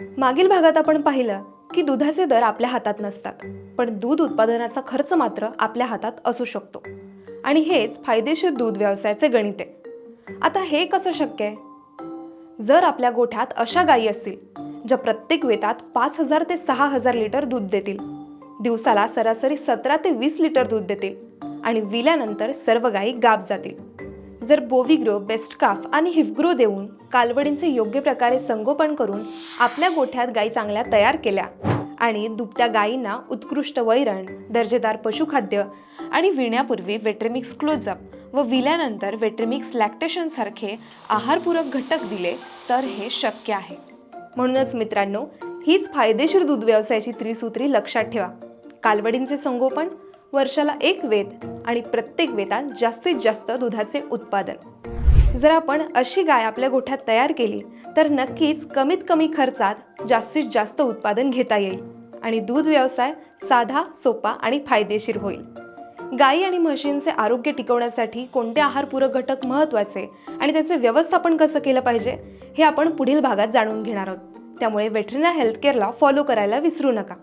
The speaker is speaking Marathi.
मागील भागात आपण पाहिलं की दुधाचे दर आपल्या हातात नसतात, पण दूध उत्पादनाचा खर्च मात्र आपल्या हातात असू शकतो. आणि हेच फायदेशीर दूध व्यवसायाचे गणित आहे. आता हे कसं शक्य आहे? जर आपल्या गोठ्यात अशा गायी असतील ज्या प्रत्येक वेतात 5,000 ते 6,000 लिटर दूध देतील, दिवसाला सरासरी 17 ते 20 लिटर दूध देतील आणि विल्यानंतर सर्व गायी गाब जातील. जर बोविग्रो, बेस्टकाफ आणि हिफग्रो देऊन कालवडींचे योग्य प्रकारे संगोपन करून आपल्या गोठ्यात गायी चांगल्या तयार केल्या आणि दुभत्या गायींना उत्कृष्ट वैरण, दर्जेदार पशुखाद्य आणि विण्यापूर्वी वेट्रेमिक्स क्लोजअप व विल्यानंतर वेट्रेमिक्स लॅक्टेशन सारखे आहारपूरक घटक दिले तर हे शक्य आहे. म्हणूनच मित्रांनो, हीच फायदेशीर दूध व्यवसायाची त्रिसूत्री लक्षात ठेवा. कालवडींचे संगोपन, वर्षाला एक वेत आणि प्रत्येक वेतात जास्तीत जास्त दुधाचे उत्पादन. जर आपण अशी गाय आपल्या गोठ्यात तयार केली तर नक्कीच कमीत कमी खर्चात जास्तीत जास्त उत्पादन घेता येईल आणि दूध व्यवसाय साधा, सोपा आणि फायदेशीर होईल. गायी आणि म्हशींचे आरोग्य टिकवण्यासाठी कोणते आहारपूरक घटक महत्त्वाचे आणि त्याचे व्यवस्थापन कसं केलं पाहिजे हे आपण पुढील भागात जाणून घेणार आहोत. त्यामुळे वेटरनरी हेल्थ केअरला फॉलो करायला विसरू नका.